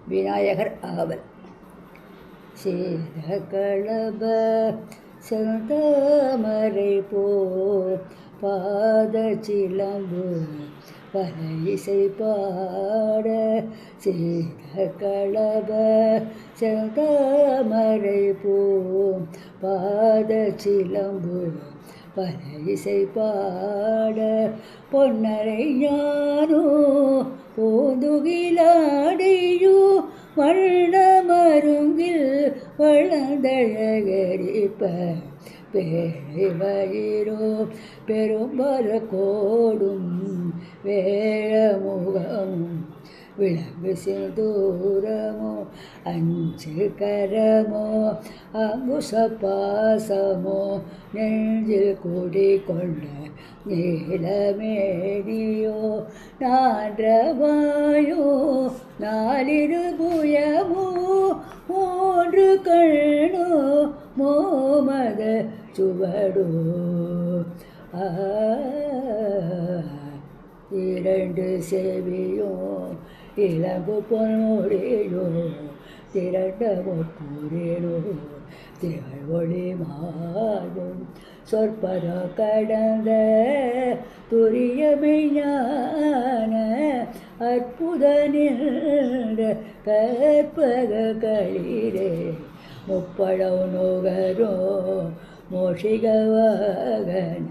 விநாயகர் ஆவல். சேதகளப செந்தாமரை போ பாத சிலம்பு பல இசை பாட. சேதகளப செந்தாமரை போ பாத சிலம்பு பல இசை பாட. பொன்னரை ஞானோ போந்துகிலாடையோ வண்ண மருங்கில் வளர்ந்தழகரிப்ப. பேழை வயிறோ பெரும்பல கோடும் வேழமுகமும் விளங்கு சிந்தூரமோ அஞ்சு கரமோ அங்குச பாசமோ நெஞ்சில் கூடிக்கொண்ட நீலமேனியோ நான்றவாயோ நாலிரு புயமோ மூன்று கண்ணோ மோமத சுவடோ. இரண்டு செவியோ இளம்பு பொன்மொழியோ திரண்ட முற்புரேனோ திகழ் ஒளி மாறும் சொற்பர கடந்த துரியமைஞான அற்புத நின்ற கற்பக களிரே. முப்பழம் நுகரோ மோஷிகவாகன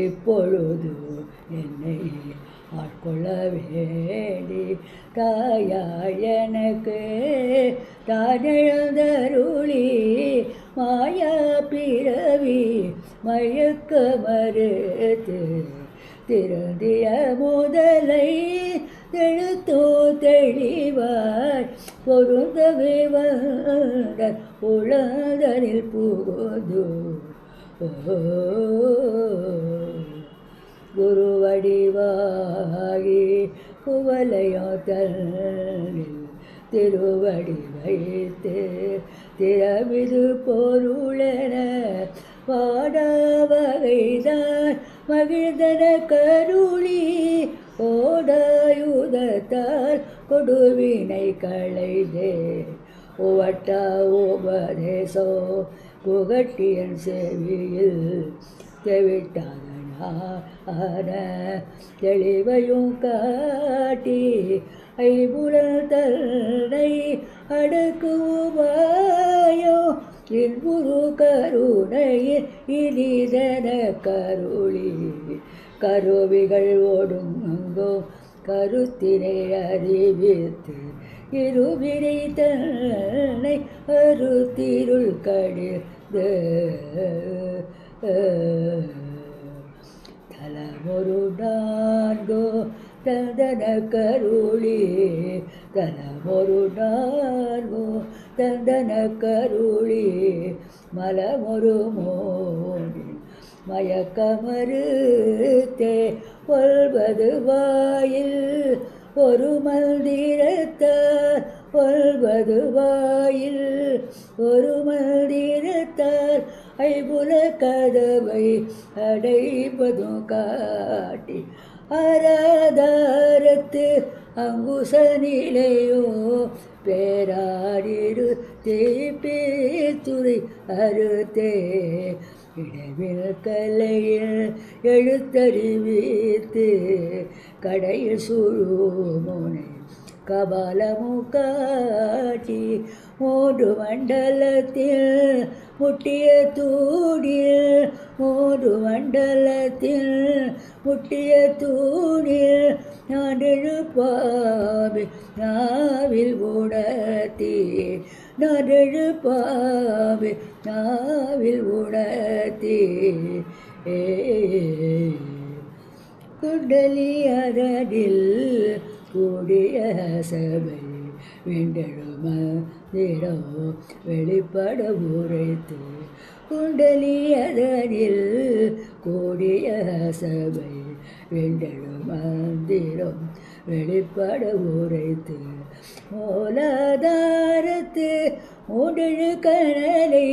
இப்பொழுது என்னை ஆட்கொள்ள வேண்டி தாயாய் எனக்கு தானெழுந்தருளி மாயா பிறவி மயக்க மறுத்து திருந்திய முதலை எழுத்தோ தெளிவாய் பொருந்தவே வந்த உளதனில் புகுது. குருவடிவாகி குவலையோ தன்னில் திருவடி வைத்து திறமிது பொருளென பாடாவகைதான் மகிழ்ந்தன கருளி. ஓடாயுதத்தால் கொடுவினை களைதே உவட்டா உபதேசோ புகட்டியன் செவியில் தெவிட்டான தெளிவையும் காட்டி ஐம்புலன் தன்னை அடக்குவாயோ இன்புரு கருணையில் இனிதன கருளி. கருவிகள் ஒடுங்கோ கருத்தினை அறிவித்து இருவினை தன்னை அருத்திருள் கடிந்து தலமொரு நான்கோ தந்தன கருளி. தலமொரு நான்கோ தந்தன கருளி மலமொரு மோடி மயக்கமறுத்தே ஒல்வது வாயில் ஒரு மந்திரத்தார் ஒல்வது வாயில் ஒரு மந்திரத்தார் ஐபுல கதவை அடைப்பதும் காட்டி. ஆராதாரத்து அங்குச நிலையோ பேராடிரு தீப்பேத்துறை அறுத்தே இடவில் கலையில் எழுத்தறிவித்து கடையில் சுழுமுனை கபாலமு காட்டி. மூன்று மண்டலத்தில் முட்டிய தூணில் மூன்று மண்டலத்தில் முட்டிய தூணில் நாடெழு பாவி நாவில் உணர்த்தி. நாடெழு பாவி நாவில் உணர்த்தி. குண்டலி அதனில் கூடிய சபை வெண்டெழும நிறோ வெளிப்பட உரைத்து. குண்டலி அதனில் கூடிய சபை வெண்டெழு மந்திரம் வெளிப்பட உரைத்து. மூலாதாரத்து மூடழு கனலை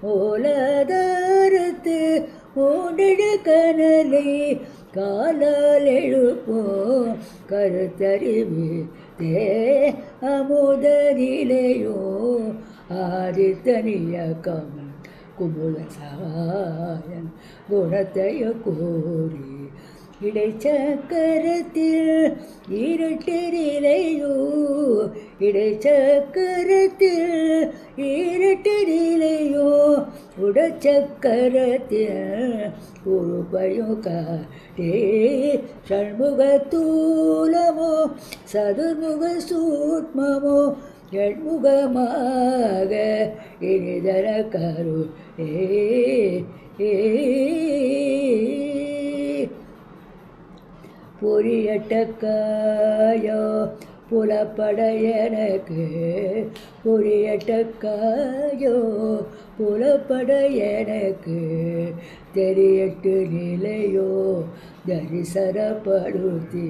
மூலாதாரத்து மூடழு கனலை காலால் எழுப்போம் கருத்தறிவு தே அமுதனிலையோ ஆதித்தனிய கமன் குமுத சகாயன் குணத்தைய கோரி இடைச்சக்கரத்தில் இரட்டிலையோ இடைச்சக்கரத்தில் இரட்டிலையோ உடச்சக்கரத்தில் உருபயம் காட்டே ஷண்முகத்தூலமோ சதுர்முக சூட்மமோ ஷண்முகமாக இனிதர கரு புரியட்டக்காயோ புலப்பட எனக்கு புரியட்டக்காயோ புலப்பட எனக்கு தெரியட்டு நிலையோ தரிசனப்படுத்தி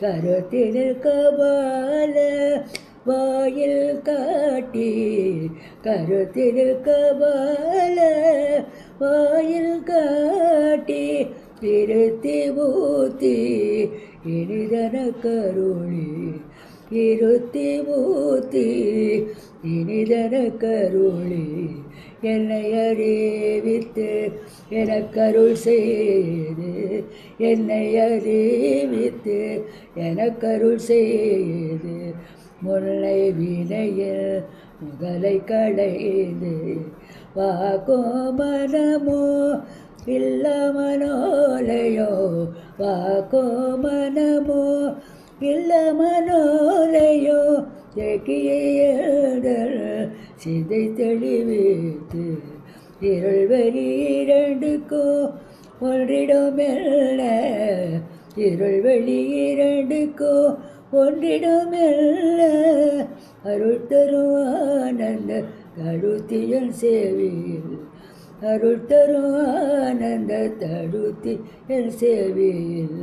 கருத்தில் கபால வாயில் காட்டி கருத்தில் கபால வாயில் காட்டி இருத்தி மூத்தி இனிதன கருளி இருத்தி மூத்தி இனிதன கருளி என்னை அறிவித்து எனக்கருள் செய்து என்னை அறிவித்து எனக்கருள் செய்து முல்லை வினையில் முதலை களைந்து வாக்கோ மனமோ இல்ல மனோலயோ வாக்கோ மனமோ இல்ல மனோலயோ தேக்கியதல் சிதை தெளிவித்து இருள் வெளி இரண்டுக்கோ ஒன்றிடமெல்ல இருள் வெளி இரண்டுக்கோ ஒன்றிடமெல்ல அருள் தரும் ஆனந்த தடுத்தியல் சேவையில் அருள் தரும் ஆனந்த தடுத்தி என் சேவையில்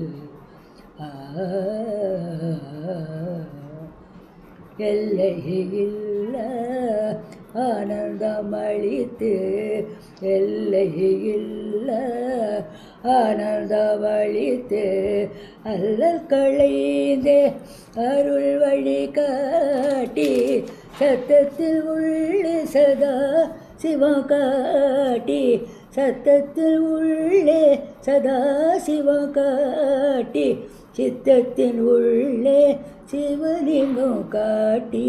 எல்லையில்ல ஆனந்தம் அளித்து எல்லையில்ல ஆனந்தம் அளித்து அல்லல் களைந்தே அருள் வழி காட்டி சத்தத்தில் உள்ளே சதா சிவம் காட்டி சத்தத்தில் உள்ளே சதா சிவம் காட்டி சித்தத்தின் உள்ளே சிவலிங்கம் காட்டி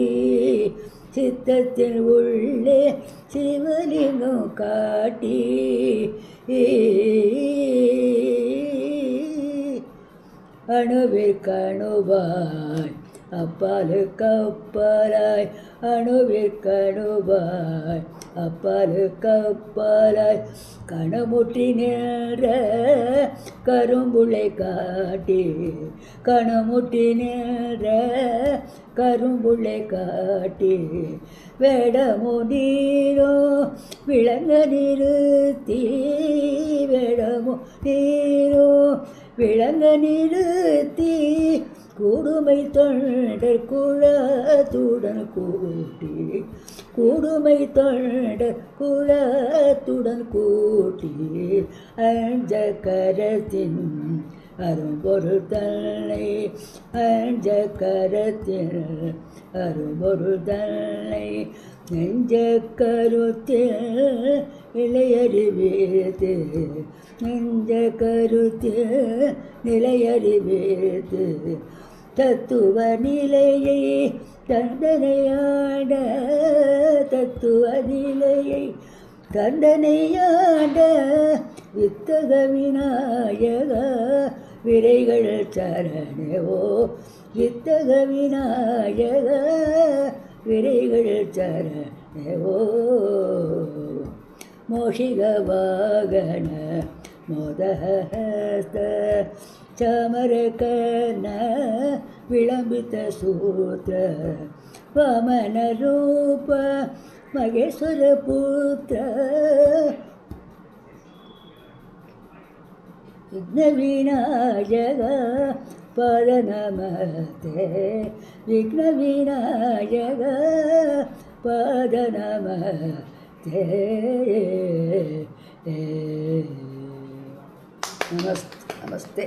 சித்தத்தின் உள்ளே சிவலிங்கம் காட்டி அணுவிற்கணுவாய் அப்பாலுக்கு அப்பாலாய் அணுவிற்கணுவாய் அப்பாலுக்கு அப்பாலாய் கணமுற்றி நின்ற கரும்புளை காட்டி கணமுற்றி நின்ற கரும்புளை காட்டி வேடமோ நீரோ விளங்க நிறுத்தி வேடமோ நீரோ விளங்க நிறுத்தி கூடுமை தொண்டர் குலத்துடன் கூட்டி கூடுமை தொண்டர் குலத்துடன் கூட்டி அஞ்ச கரத்தின் அரும்பொருள் தன்னை அஞ்ச கரத்தின் அரும்பொருள் தன்னை நெஞ்ச கருத்தில் நிலையறிவேது நெஞ்ச கருத்தில் நிலையறிவேது தத்துவ நிலையை தண்டனையாட தத்துவ நிலையை தண்டனையாட வித்தக விநாயக விரைகள் சரணவோ வித்தக விநாயக விரைகள் சரணவோ மோஷிக வாகன மோதஹஸ்த ಚಾಮರಕರ್ಣ ವಿಳಂಬಿತ ಸೂತ್ರ ವಾಮನ ರೂಪ ಮಗೇಶ್ವರ ಪುತ್ರ ವಿಘ್ನ ವಿನಾಯಕ ಪಾದ ನಮಸ್ತೆ ವಿಘ್ನ ವಿನಾಯಕ ಪಾದ ನಮಸ್ತೆ ನಮಸ್ತೆ ನಮಸ್ತೆ